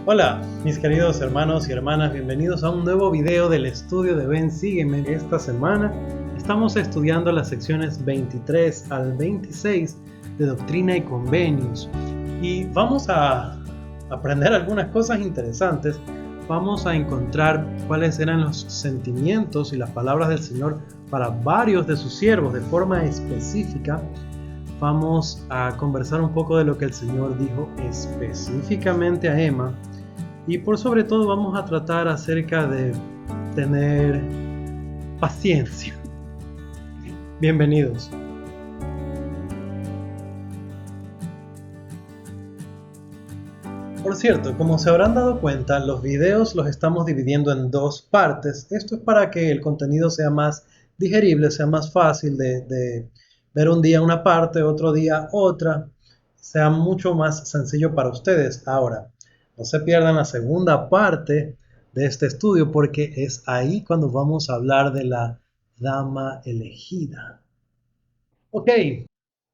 Hola, mis queridos hermanos y hermanas, bienvenidos a un nuevo video del estudio de Ven, Sígueme. Esta semana estamos estudiando las secciones 23 al 26 de Doctrina y Convenios y vamos a aprender algunas cosas interesantes. Vamos a encontrar cuáles eran los sentimientos y las palabras del Señor para varios de sus siervos de forma específica. Vamos a conversar un poco de lo que el Señor dijo específicamente a Emma. Y por sobre todo vamos a tratar acerca de tener paciencia. Bienvenidos. Por cierto, como se habrán dado cuenta, los videos los estamos dividiendo en dos partes. Esto es para que el contenido sea más digerible, sea más fácil de ver un día una parte, otro día otra. Sea mucho más sencillo para ustedes. Ahora, no se pierdan la segunda parte de este estudio porque es ahí cuando vamos a hablar de la dama elegida. Ok,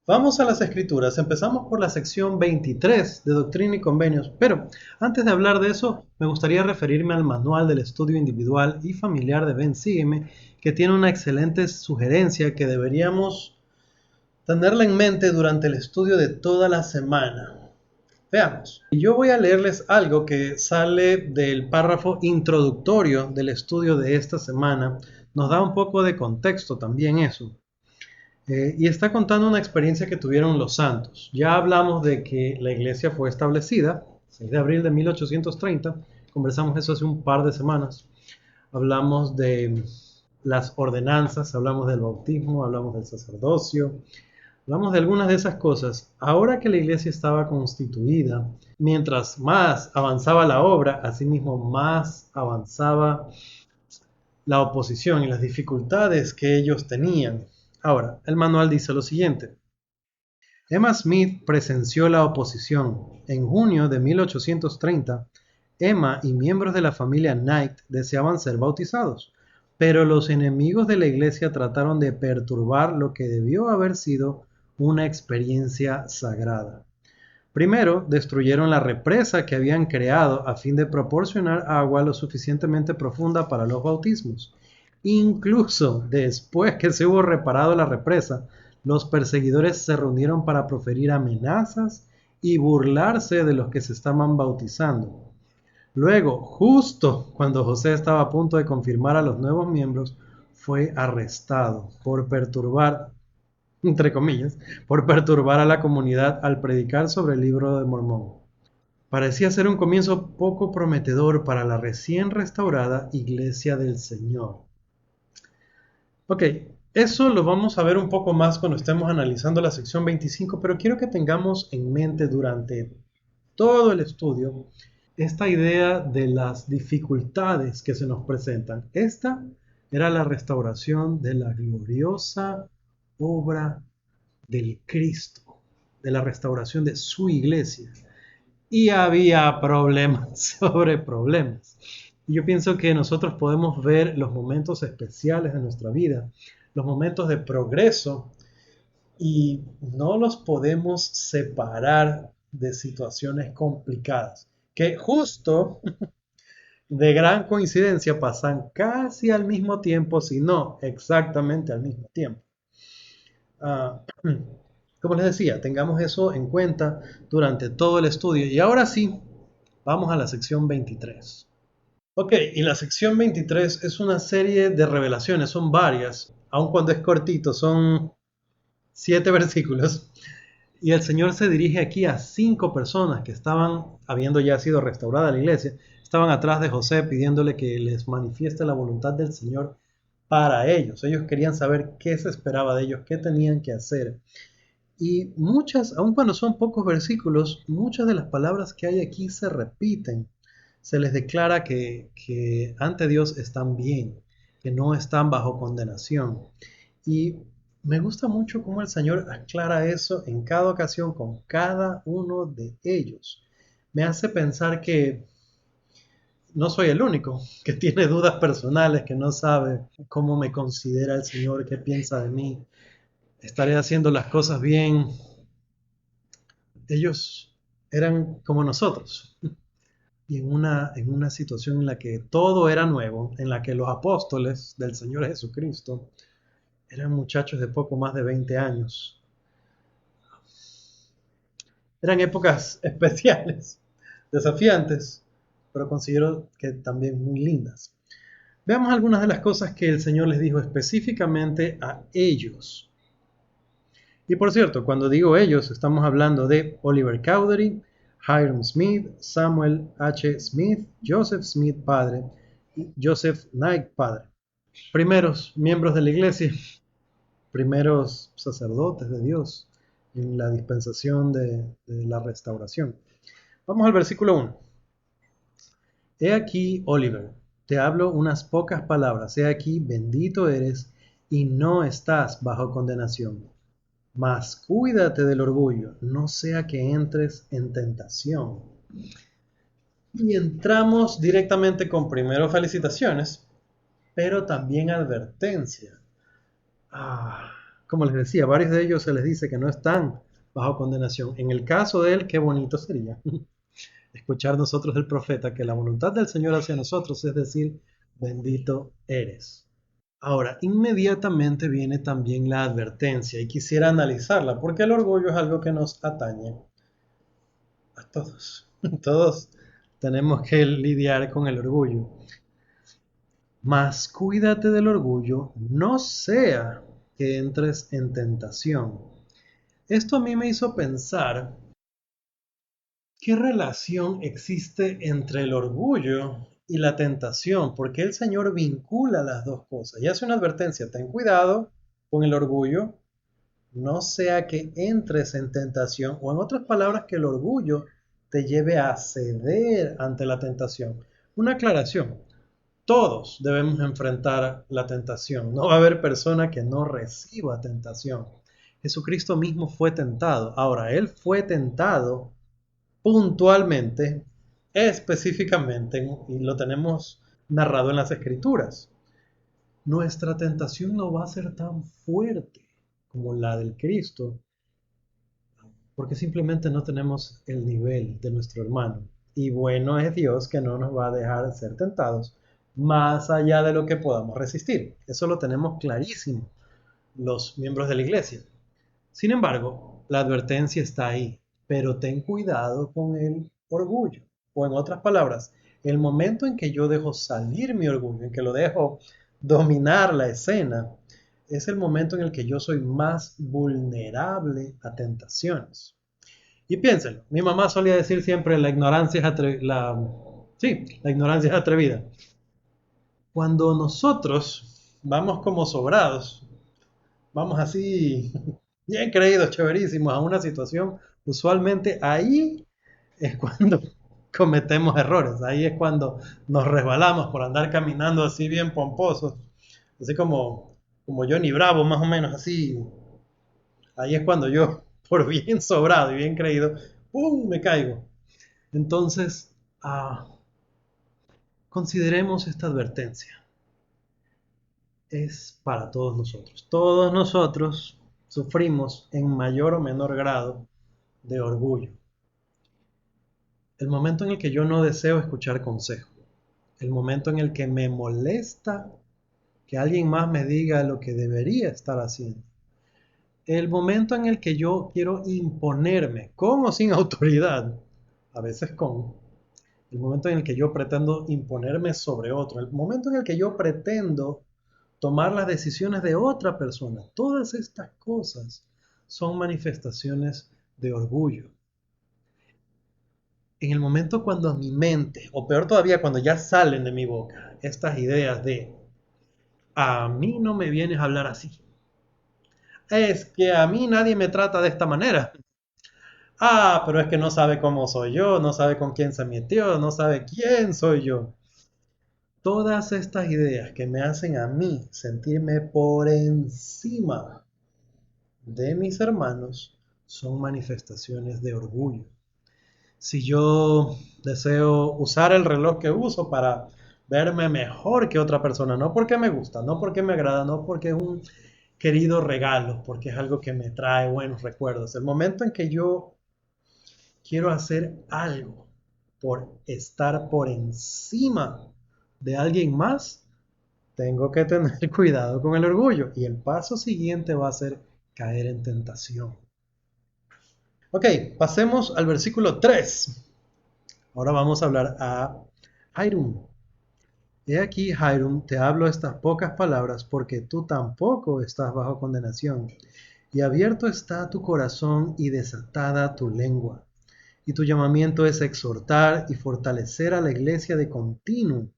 vamos a las escrituras. Empezamos por la sección 23 de Doctrina y Convenios, pero antes de hablar de eso, me gustaría referirme al manual del estudio individual y familiar de Ven, Sígueme, que tiene una excelente sugerencia que deberíamos tenerla en mente durante el estudio de toda la semana. Veamos. Yo voy a leerles algo que sale del párrafo introductorio del estudio de esta semana. Nos da un poco de contexto también eso. Y está contando una experiencia que tuvieron los santos. Ya hablamos de que la iglesia fue establecida, 6 de abril de 1830. Conversamos eso hace un par de semanas. Hablamos de las ordenanzas, hablamos del bautismo, hablamos del sacerdocio. Hablamos de algunas de esas cosas. Ahora que la iglesia estaba constituida, mientras más avanzaba la obra, asimismo más avanzaba la oposición y las dificultades que ellos tenían. Ahora, el manual dice lo siguiente. Emma Smith presenció la oposición. En junio de 1830, Emma y miembros de la familia Knight deseaban ser bautizados, pero los enemigos de la iglesia trataron de perturbar lo que debió haber sido una experiencia sagrada. Primero, destruyeron la represa que habían creado a fin de proporcionar agua lo suficientemente profunda para los bautismos. Incluso después que se hubo reparado la represa, los perseguidores se reunieron para proferir amenazas y burlarse de los que se estaban bautizando. Luego, justo cuando José estaba a punto de confirmar a los nuevos miembros, fue arrestado por perturbar, entre comillas, por perturbar a la comunidad al predicar sobre el libro de Mormón. Parecía ser un comienzo poco prometedor para la recién restaurada Iglesia del Señor. Ok, eso lo vamos a ver un poco más cuando estemos analizando la sección 25, pero quiero que tengamos en mente durante todo el estudio esta idea de las dificultades que se nos presentan. Esta era la restauración de la gloriosa obra del Cristo, de la restauración de su iglesia. Y había problemas sobre problemas. Y yo pienso que nosotros podemos ver los momentos especiales de nuestra vida, los momentos de progreso, y no los podemos separar de situaciones complicadas, que justo de gran coincidencia pasan casi al mismo tiempo, si no exactamente al mismo tiempo. Como les decía, tengamos eso en cuenta durante todo el estudio. Y ahora sí, vamos a la sección 23. Ok, y la sección 23 es una serie de revelaciones, son varias, aun cuando es cortito, son 7 versículos. Y el Señor se dirige aquí a 5 personas que estaban, habiendo ya sido restaurada la iglesia, estaban atrás de José pidiéndole que les manifieste la voluntad del Señor para ellos. Ellos querían saber qué se esperaba de ellos, qué tenían que hacer. Y muchas, aun cuando son pocos versículos, muchas de las palabras que hay aquí se repiten. Se les declara que ante Dios están bien, que no están bajo condenación. Y me gusta mucho cómo el Señor aclara eso en cada ocasión con cada uno de ellos. Me hace pensar que no soy el único que tiene dudas personales, que no sabe cómo me considera el Señor, qué piensa de mí. ¿Estaré haciendo las cosas bien? Ellos eran como nosotros. y en una situación en la que todo era nuevo, en la que los apóstoles del Señor Jesucristo eran muchachos de poco más de 20 años. Eran épocas especiales, desafiantes, pero considero que también muy lindas. Veamos algunas de las cosas que el Señor les dijo específicamente a ellos. Y por cierto, cuando digo ellos, estamos hablando de Oliver Cowdery, Hiram Smith, Samuel H. Smith, Joseph Smith padre y Joseph Knight padre. Primeros miembros de la iglesia, primeros sacerdotes de Dios en la dispensación de la restauración. Vamos al versículo 1. He aquí, Oliver, te hablo unas pocas palabras. He aquí, bendito eres y no estás bajo condenación. Mas cuídate del orgullo, no sea que entres en tentación. Y entramos directamente con primero felicitaciones, pero también advertencia. Como les decía, varios de ellos se les dice que no están bajo condenación. En el caso de él, qué bonito sería escuchar nosotros del profeta que la voluntad del Señor hacia nosotros es decir, bendito eres. Ahora, inmediatamente viene también la advertencia y quisiera analizarla porque el orgullo es algo que nos atañe a todos. Todos tenemos que lidiar con el orgullo. Mas cuídate del orgullo, no sea que entres en tentación. Esto a mí me hizo pensar qué relación existe entre el orgullo y la tentación, porque el Señor vincula las dos cosas y hace una advertencia, ten cuidado con el orgullo, no sea que entres en tentación, o en otras palabras, que el orgullo te lleve a ceder ante la tentación. Una aclaración, todos debemos enfrentar la tentación, no va a haber persona que no reciba tentación. Jesucristo mismo fue tentado, ahora Él fue tentado puntualmente, específicamente, y lo tenemos narrado en las Escrituras. Nuestra tentación no va a ser tan fuerte como la del Cristo, porque simplemente no tenemos el nivel de nuestro hermano. Y bueno es Dios que no nos va a dejar ser tentados más allá de lo que podamos resistir. Eso lo tenemos clarísimo los miembros de la iglesia. Sin embargo, la advertencia está ahí, pero ten cuidado con el orgullo. O en otras palabras, el momento en que yo dejo salir mi orgullo, en que lo dejo dominar la escena, es el momento en el que yo soy más vulnerable a tentaciones. Y piénsenlo, mi mamá solía decir siempre la ignorancia es la ignorancia es atrevida. Cuando nosotros vamos como sobrados, vamos así bien creídos, chéverísimos a una situación, usualmente ahí es cuando cometemos errores, ahí es cuando nos resbalamos por andar caminando así bien pomposos, así como Johnny Bravo más o menos así, ahí es cuando yo, por bien sobrado y bien creído, ¡pum!, me caigo. Entonces, consideremos esta advertencia. Es para todos nosotros. Todos nosotros sufrimos en mayor o menor grado de orgullo. El momento en el que yo no deseo escuchar consejo. El momento en el que me molesta que alguien más me diga lo que debería estar haciendo. El momento en el que yo quiero imponerme, con o sin autoridad, a veces con. El momento en el que yo pretendo imponerme sobre otro. El momento en el que yo pretendo tomar las decisiones de otra persona. Todas estas cosas son manifestaciones de orgullo. En el momento cuando mi mente, o peor todavía cuando ya salen de mi boca, estas ideas de a mí no me vienes a hablar así. Es que a mí nadie me trata de esta manera. Pero es que no sabe cómo soy yo, no sabe con quién se metió, no sabe quién soy yo. Todas estas ideas que me hacen a mí sentirme por encima de mis hermanos son manifestaciones de orgullo. Si yo deseo usar el reloj que uso para verme mejor que otra persona, no porque me gusta, no porque me agrada, no porque es un querido regalo, porque es algo que me trae buenos recuerdos. El momento en que yo quiero hacer algo por estar por encima de alguien más, tengo que tener cuidado con el orgullo. Y el paso siguiente va a ser caer en tentación. Ok, pasemos al versículo 3. Ahora vamos a hablar a Hiram. He aquí, Hiram, te hablo estas pocas palabras porque tú tampoco estás bajo condenación. Y abierto está tu corazón y desatada tu lengua. Y tu llamamiento es exhortar y fortalecer a la iglesia de continuo.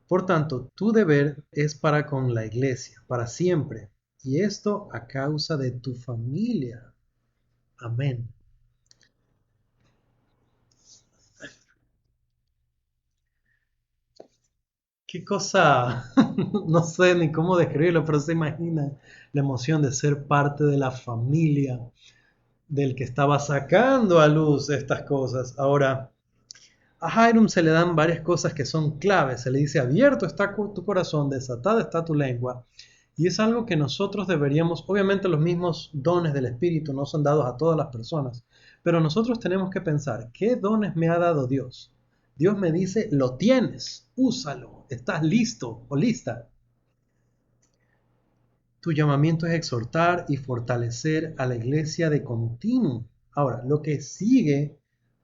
Por tanto, tu deber es para con la iglesia, para siempre. Y esto a causa de tu familia. Amén. Qué cosa, no sé ni cómo describirlo, pero se imagina la emoción de ser parte de la familia del que estaba sacando a luz estas cosas. Ahora, a Hiram se le dan varias cosas que son claves. Se le dice, abierto está tu corazón, desatada está tu lengua. Y es algo que nosotros deberíamos, obviamente los mismos dones del Espíritu no son dados a todas las personas, pero nosotros tenemos que pensar, ¿qué dones me ha dado Dios? Dios me dice, lo tienes, úsalo, estás listo o lista. Tu llamamiento es exhortar y fortalecer a la iglesia de continuo. Ahora, lo que sigue,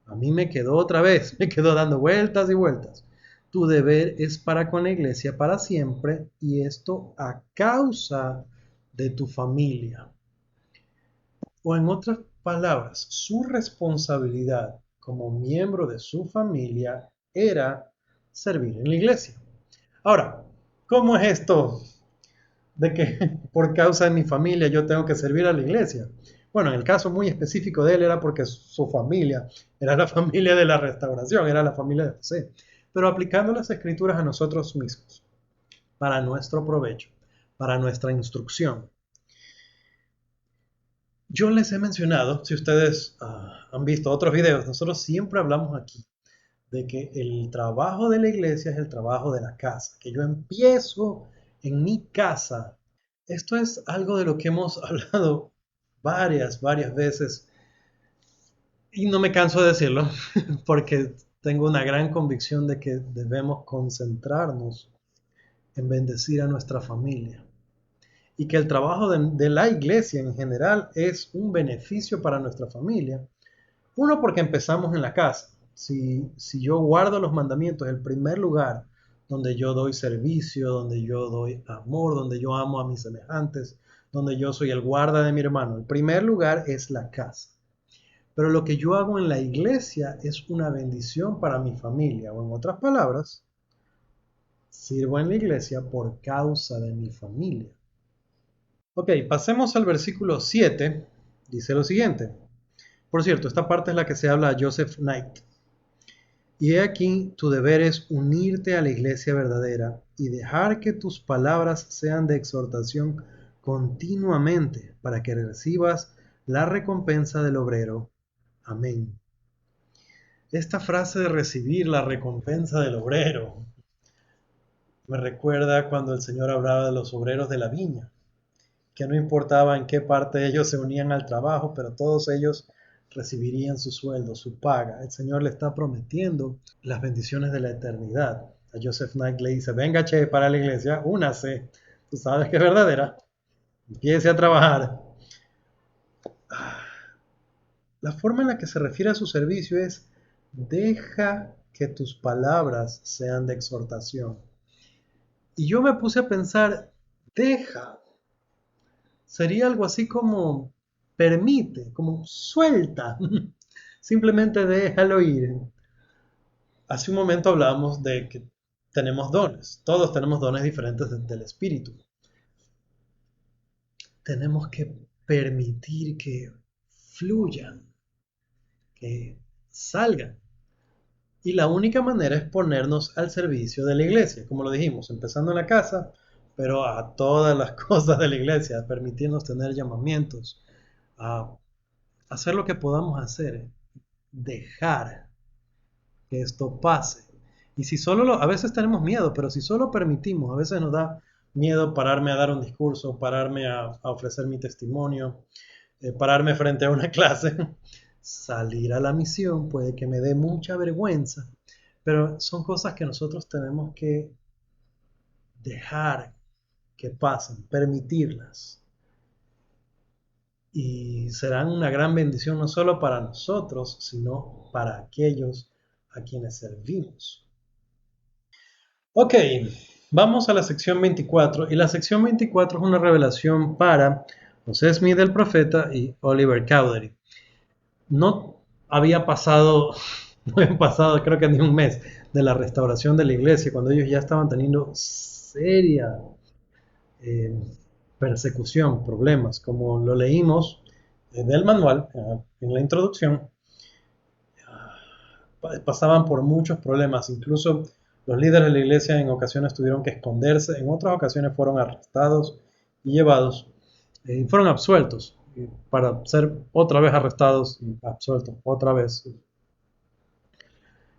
a mí me quedó otra vez, me quedó dando vueltas y vueltas. Tu deber es para con la iglesia para siempre y esto a causa de tu familia. O en otras palabras, su responsabilidad como miembro de su familia era servir en la iglesia. Ahora, ¿cómo es esto de que por causa de mi familia yo tengo que servir a la iglesia? Bueno, en el caso muy específico de él era porque su familia era la familia de la restauración, era la familia de José. Pero aplicando las escrituras a nosotros mismos, para nuestro provecho, para nuestra instrucción. Yo les he mencionado, si ustedes han visto otros videos, nosotros siempre hablamos aquí de que el trabajo de la iglesia es el trabajo de la casa, que yo empiezo en mi casa. Esto es algo de lo que hemos hablado varias veces y no me canso de decirlo porque tengo una gran convicción de que debemos concentrarnos en bendecir a nuestra familia y que el trabajo de la iglesia en general es un beneficio para nuestra familia. Uno, porque empezamos en la casa. Si yo guardo los mandamientos, el primer lugar donde yo doy servicio, donde yo doy amor, donde yo amo a mis semejantes, donde yo soy el guarda de mi hermano, el primer lugar es la casa. Pero lo que yo hago en la iglesia es una bendición para mi familia, o en otras palabras, sirvo en la iglesia por causa de mi familia. Ok, pasemos al versículo 7. Dice lo siguiente. Por cierto, esta parte es la que se habla a Joseph Knight. Y he aquí, tu deber es unirte a la iglesia verdadera y dejar que tus palabras sean de exhortación continuamente para que recibas la recompensa del obrero. Amén. Esta frase de recibir la recompensa del obrero me recuerda cuando el Señor hablaba de los obreros de la viña, que no importaba en qué parte ellos se unían al trabajo, pero todos ellos recibirían su sueldo, su paga. El Señor le está prometiendo las bendiciones de la eternidad. A Joseph Knight le dice, venga che, para la iglesia, únase, tú sabes que es verdadera, empiece a trabajar. La forma en la que se refiere a su servicio es, deja que tus palabras sean de exhortación. Y yo me puse a pensar, deja, sería algo así como permite, como suelta, simplemente déjalo ir. Hace un momento hablábamos de que tenemos dones, todos tenemos dones diferentes del Espíritu. Tenemos que permitir que fluyan, que salgan. Y la única manera es ponernos al servicio de la iglesia, como lo dijimos, empezando en la casa, pero a todas las cosas de la iglesia, permitirnos tener llamamientos, a hacer lo que podamos hacer, dejar que esto pase. Y si solo a veces tenemos miedo, pero si solo permitimos, a veces nos da miedo pararme a dar un discurso, pararme a ofrecer mi testimonio, pararme frente a una clase. salir a la misión, puede que me dé mucha vergüenza, pero son cosas que nosotros tenemos que dejar que pasen, permitirlas. Y serán una gran bendición no solo para nosotros, sino para aquellos a quienes servimos. Ok, vamos a la sección 24 y la sección 24 es una revelación para José Smith el profeta y Oliver Cowdery. No había pasado, no había pasado creo que ni un mes de la restauración de la iglesia, cuando ellos ya estaban teniendo seria eh, persecución, problemas, como lo leímos del manual en la introducción. Pasaban por muchos problemas, incluso los líderes de la iglesia en ocasiones tuvieron que esconderse, en otras ocasiones fueron arrestados y llevados, y fueron absueltos para ser otra vez arrestados y absueltos otra vez.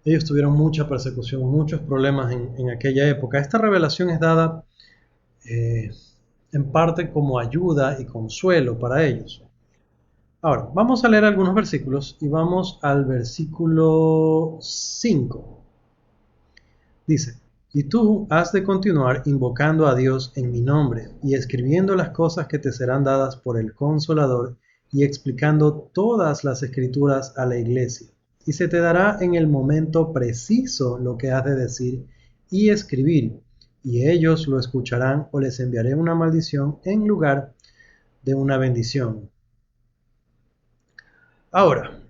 Ellos tuvieron mucha persecución, muchos problemas en aquella época. Esta revelación es dada eh, en parte como ayuda y consuelo para ellos. Ahora, vamos a leer algunos versículos y vamos al versículo 5. Dice, y tú has de continuar invocando a Dios en mi nombre y escribiendo las cosas que te serán dadas por el Consolador y explicando todas las escrituras a la iglesia. Y se te dará en el momento preciso lo que has de decir y escribir, y ellos lo escucharán o les enviaré una maldición en lugar de una bendición. Ahora,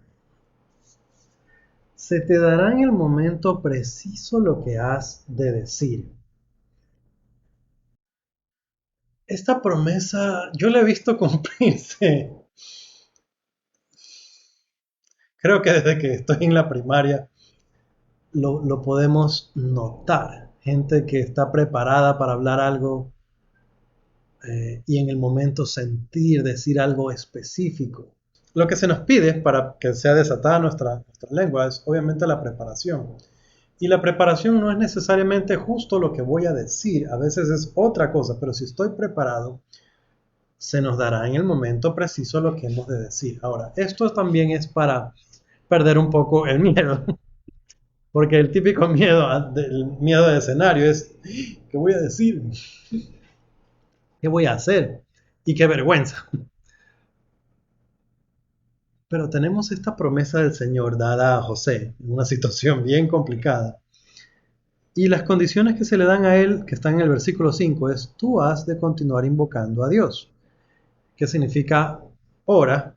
se te dará en el momento preciso lo que has de decir. Esta promesa yo la he visto cumplirse. Creo que desde que estoy en la primaria lo podemos notar. Gente que está preparada para hablar algo y en el momento sentir, decir algo específico. Lo que se nos pide para que sea desatada nuestra lengua es obviamente la preparación. Y la preparación no es necesariamente justo lo que voy a decir, a veces es otra cosa, pero si estoy preparado, se nos dará en el momento preciso lo que hemos de decir. Ahora, esto también es para perder un poco el miedo, porque el típico miedo de escenario es, ¿qué voy a decir? ¿Qué voy a hacer? Y qué vergüenza. Pero tenemos esta promesa del Señor dada a José en una situación bien complicada. Y las condiciones que se le dan a él, que están en el versículo 5, es tú has de continuar invocando a Dios. ¿Qué significa ora?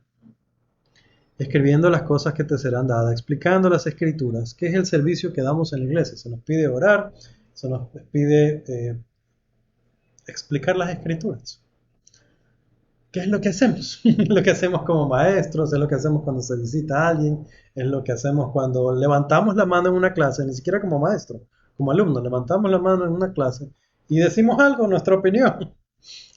Escribiendo las cosas que te serán dadas, explicando las escrituras, que es el servicio que damos en la iglesia. Se nos pide orar, se nos pide explicar las escrituras. ¿Qué es lo que hacemos? Lo que hacemos como maestros, es lo que hacemos cuando se visita a alguien, es lo que hacemos cuando levantamos la mano en una clase, ni siquiera como maestro, como alumno, levantamos la mano en una clase y decimos algo, nuestra opinión.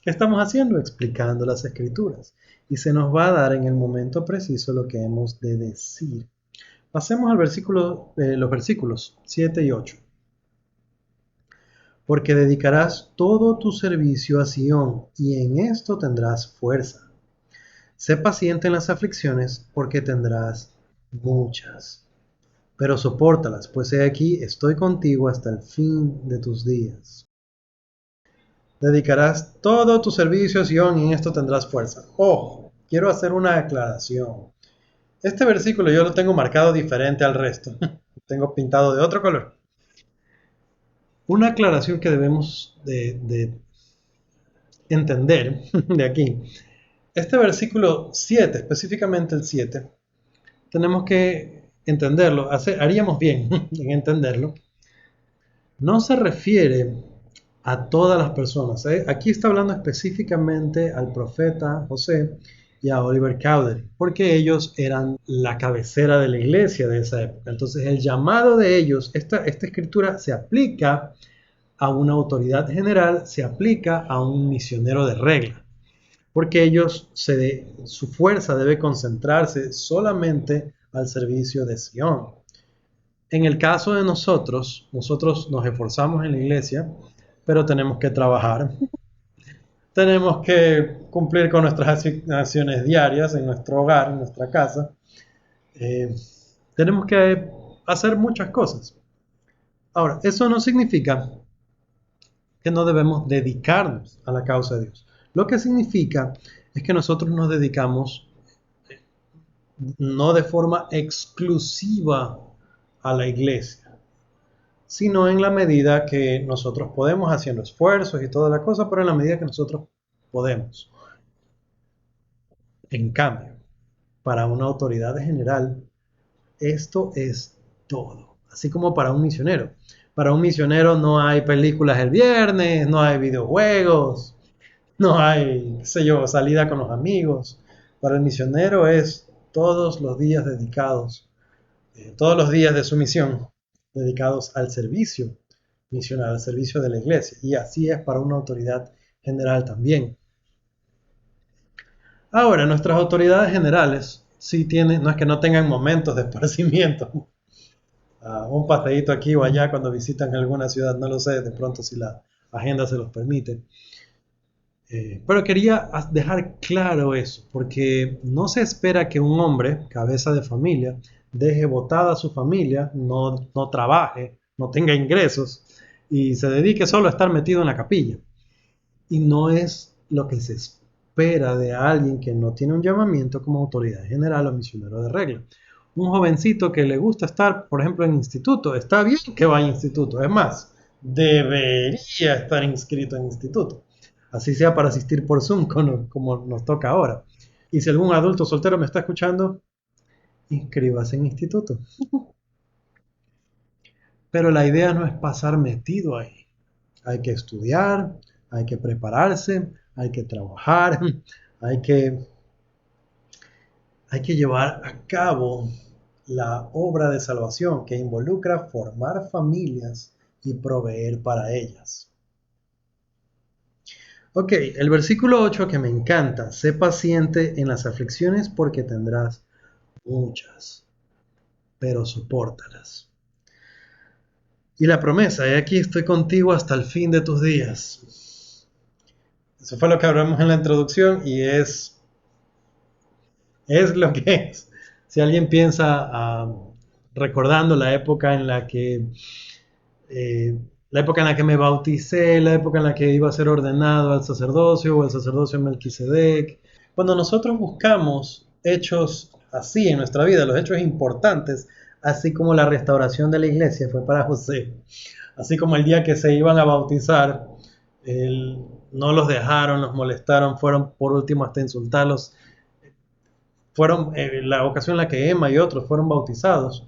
¿Qué estamos haciendo? Explicando las escrituras. Y se nos va a dar en el momento preciso lo que hemos de decir. Pasemos al los versículos 7 y 8. Porque dedicarás todo tu servicio a Sión, y en esto tendrás fuerza. Sé paciente en las aflicciones, porque tendrás muchas. Pero sopórtalas, pues he aquí, estoy contigo hasta el fin de tus días. Dedicarás todo tu servicio a Sión y en esto tendrás fuerza. Ojo, quiero hacer una aclaración. Este versículo yo lo tengo marcado diferente al resto. Lo tengo pintado de otro color. Una aclaración que debemos de entender de aquí. Este versículo 7, específicamente el 7, tenemos que entenderlo. Haríamos bien en entenderlo. No se refiere a todas las personas. Aquí está hablando específicamente al profeta José y a Oliver Cowdery, porque ellos eran la cabecera de la iglesia de esa época. Entonces el llamado de ellos, esta escritura se aplica a una autoridad general, se aplica a un misionero de regla, porque su fuerza debe concentrarse solamente al servicio de Sion. En el caso de nosotros nos esforzamos en la iglesia, pero tenemos que trabajar. Tenemos que cumplir con nuestras asignaciones diarias en nuestro hogar, en nuestra casa. Eh, tenemos que hacer muchas cosas. Ahora, eso no significa que no debemos dedicarnos a la causa de Dios. Lo que significa es que nosotros nos dedicamos no de forma exclusiva a la iglesia, sino en la medida que nosotros podemos, haciendo esfuerzos y toda la cosa, pero en la medida que nosotros podemos. En cambio, para una autoridad general, esto es todo. Así como para un misionero. Para un misionero no hay películas el viernes, no hay videojuegos, no hay, qué sé yo, salida con los amigos. Para el misionero es todos los días dedicados, todos los días de su misión dedicados al servicio misional, al servicio de la iglesia. Y así es para una autoridad general también. Ahora, nuestras autoridades generales sí tienen, no es que no tengan momentos de esparcimiento, un paseíto aquí o allá cuando visitan alguna ciudad, no lo sé, de pronto si la agenda se los permite. Pero quería dejar claro eso, porque no se espera que un hombre, cabeza de familia, deje botada a su familia, no trabaje, no tenga ingresos y se dedique solo a estar metido en la capilla. Y no es lo que se espera de alguien que no tiene un llamamiento como autoridad general o misionero de regla. Un jovencito que le gusta estar, por ejemplo, en instituto, está bien que vaya a instituto. Es más, debería estar inscrito en instituto. Así sea para asistir por Zoom, como nos toca ahora. Y si algún adulto soltero me está escuchando, inscríbase en instituto. Pero la idea no es pasar metido ahí. Hay que estudiar, hay que prepararse, hay que trabajar, hay que, hay que llevar a cabo la obra de salvación que involucra formar familias y proveer para ellas. Ok, el versículo 8 que me encanta, sé paciente en las aflicciones porque tendrás muchas, pero sopórtalas. Y la promesa, he aquí estoy contigo hasta el fin de tus días. Eso fue lo que hablamos en la introducción y es lo que es. Si alguien piensa recordando la época en la que me bauticé, la época en la que iba a ser ordenado al sacerdocio o el sacerdocio en Melquisedec, cuando nosotros buscamos hechos así en nuestra vida, los hechos importantes, así como la restauración de la iglesia fue para José, así como el día que se iban a bautizar, no los dejaron, los molestaron, fueron por último hasta insultarlos, fueron la ocasión en la que Emma y otros fueron bautizados,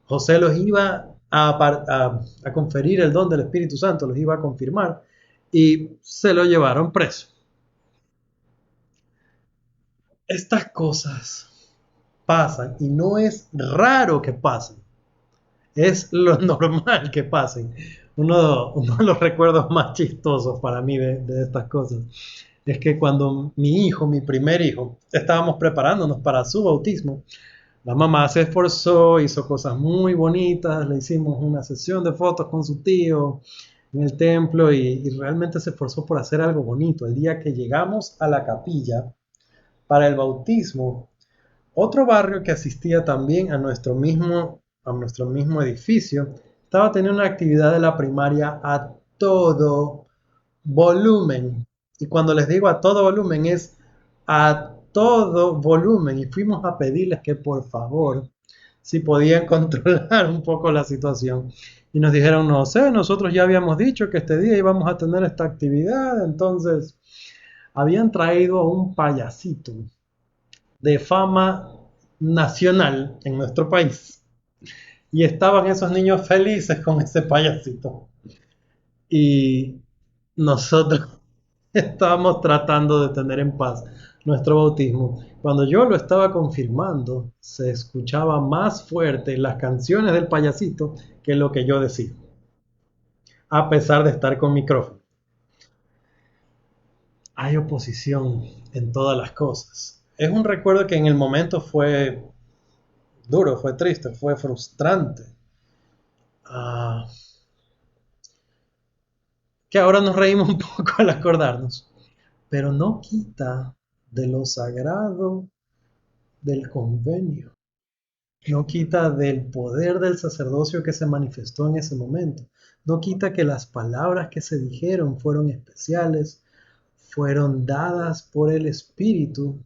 José los iba a conferir el don del Espíritu Santo, los iba a confirmar y se lo llevaron preso. Estas cosas pasan y no es raro que pasen, es lo normal que pasen. Uno de los recuerdos más chistosos para mí de estas cosas es que cuando mi primer hijo, estábamos preparándonos para su bautismo, la mamá se esforzó, hizo cosas muy bonitas, le hicimos una sesión de fotos con su tío en el templo y realmente se esforzó por hacer algo bonito. El día que llegamos a la capilla para el bautismo, otro barrio que asistía también a nuestro mismo edificio estaba teniendo una actividad de la primaria a todo volumen. Y cuando les digo a todo volumen es a todo volumen. Y fuimos a pedirles que por favor, si podían controlar un poco la situación. Y nos dijeron, no sé, nosotros ya habíamos dicho que este día íbamos a tener esta actividad. Entonces, habían traído a un payasito de fama nacional en nuestro país. Y estaban esos niños felices con ese payasito. Y nosotros estábamos tratando de tener en paz nuestro bautismo. Cuando yo lo estaba confirmando, se escuchaba más fuerte las canciones del payasito que lo que yo decía, a pesar de estar con micrófono. Hay oposición en todas las cosas. Es un recuerdo que en el momento fue duro, fue triste, fue frustrante. Ah, que ahora nos reímos un poco al acordarnos, pero no quita de lo sagrado del convenio. No quita del poder del sacerdocio que se manifestó en ese momento. No quita que las palabras que se dijeron fueron especiales, fueron dadas por el Espíritu.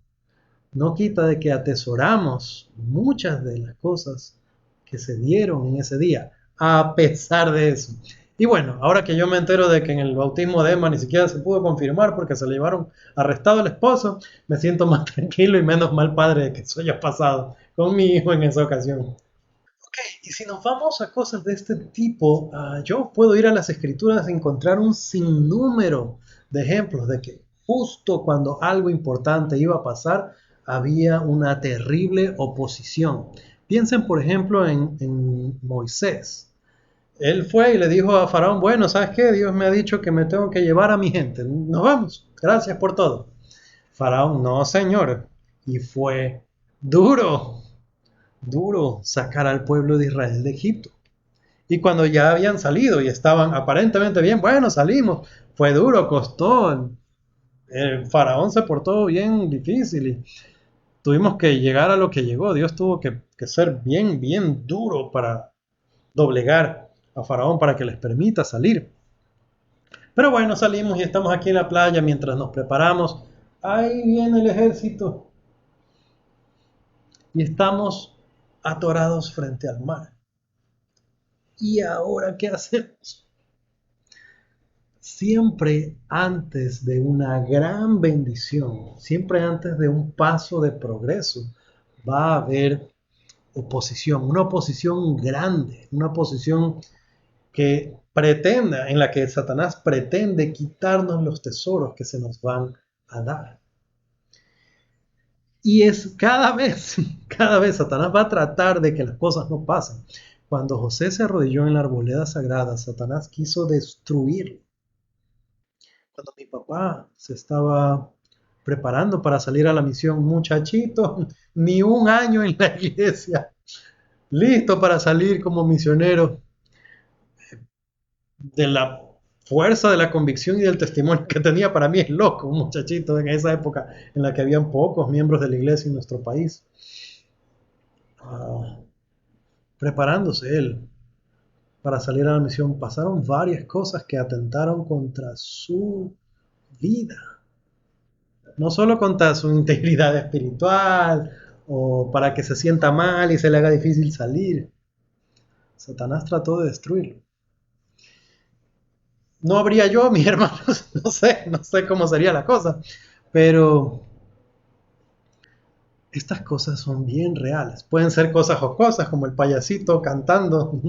No quita de que atesoramos muchas de las cosas que se dieron en ese día, a pesar de eso. Y bueno, ahora que yo me entero de que en el bautismo de Emma ni siquiera se pudo confirmar porque se le llevaron arrestado el esposo, me siento más tranquilo y menos mal padre de que eso haya pasado con mi hijo en esa ocasión. Ok, y si nos vamos a cosas de este tipo, yo puedo ir a las escrituras y encontrar un sinnúmero de ejemplos de que justo cuando algo importante iba a pasar, había una terrible oposición. Piensen, por ejemplo, en Moisés. Él fue y le dijo a Faraón, bueno, ¿sabes qué? Dios me ha dicho que me tengo que llevar a mi gente. Nos vamos. Gracias por todo. Faraón, no, señor. Y fue duro, duro sacar al pueblo de Israel de Egipto. Y cuando ya habían salido y estaban aparentemente bien, bueno, salimos. Fue duro, costó. El faraón se portó bien difícil y tuvimos que llegar a lo que llegó. Dios tuvo que ser bien, bien duro para doblegar a faraón para que les permita salir. Pero bueno, salimos y estamos aquí en la playa mientras nos preparamos. Ahí viene el ejército y estamos atorados frente al mar. ¿Y ahora qué hacemos? Siempre antes de una gran bendición, siempre antes de un paso de progreso, va a haber oposición, una oposición grande, una oposición que pretenda, en la que Satanás pretende quitarnos los tesoros que se nos van a dar. Y es cada vez Satanás va a tratar de que las cosas no pasen. Cuando José se arrodilló en la arboleda sagrada, Satanás quiso destruirlo. Cuando mi papá se estaba preparando para salir a la misión, muchachito, ni un año en la iglesia, listo para salir como misionero, de la fuerza de la convicción y del testimonio que tenía, para mí es loco, un muchachito en esa época en la que habían pocos miembros de la iglesia en nuestro país. Ah, preparándose él para salir a la misión, pasaron varias cosas que atentaron contra su vida. No solo contra su integridad espiritual o para que se sienta mal y se le haga difícil salir. Satanás trató de destruirlo. No habría yo, mis hermanos, no sé cómo sería la cosa, pero estas cosas son bien reales. Pueden ser cosas jocosas como el payasito cantando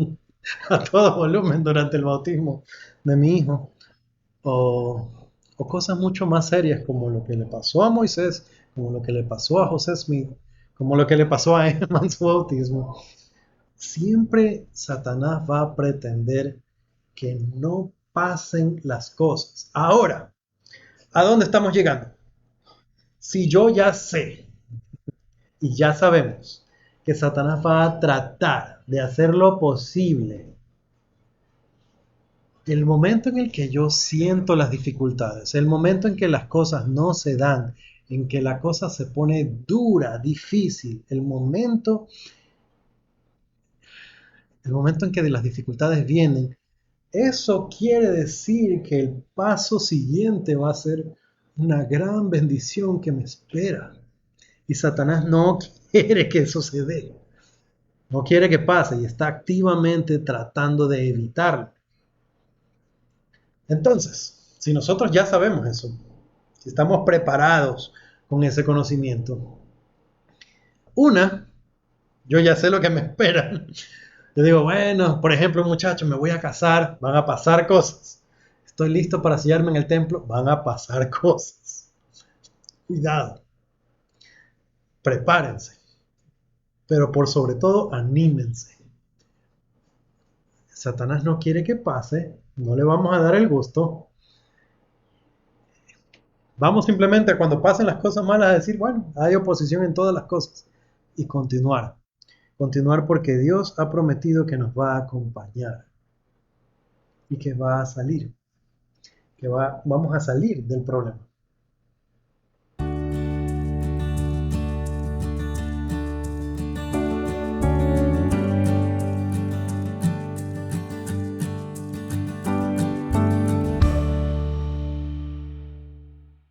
a todo volumen durante el bautismo de mi hijo, o, o cosas mucho más serias como lo que le pasó a Moisés, como lo que le pasó a José Smith, como lo que le pasó a Emma en su bautismo. Siempre Satanás va a pretender que no pasen las cosas. Ahora, ¿a dónde estamos llegando? Si yo ya sé y ya sabemos que Satanás va a tratar de hacer lo posible, el momento en el que yo siento las dificultades, el momento en que las cosas no se dan, en que la cosa se pone dura, difícil, el momento en que de las dificultades vienen, eso quiere decir que el paso siguiente va a ser una gran bendición que me espera. Y Satanás no quiere que eso se dé. No quiere que pase y está activamente tratando de evitarlo. Entonces, si nosotros ya sabemos eso, si estamos preparados con ese conocimiento, una, yo ya sé lo que me espera. Yo digo, bueno, por ejemplo, muchachos, me voy a casar, van a pasar cosas. Estoy listo para sellarme en el templo, van a pasar cosas. Cuidado, prepárense, pero por sobre todo, anímense. Satanás no quiere que pase, no le vamos a dar el gusto. Vamos simplemente cuando pasen las cosas malas a decir, bueno, hay oposición en todas las cosas y continuar. Continuar porque Dios ha prometido que nos va a acompañar y que va a salir, vamos a salir del problema.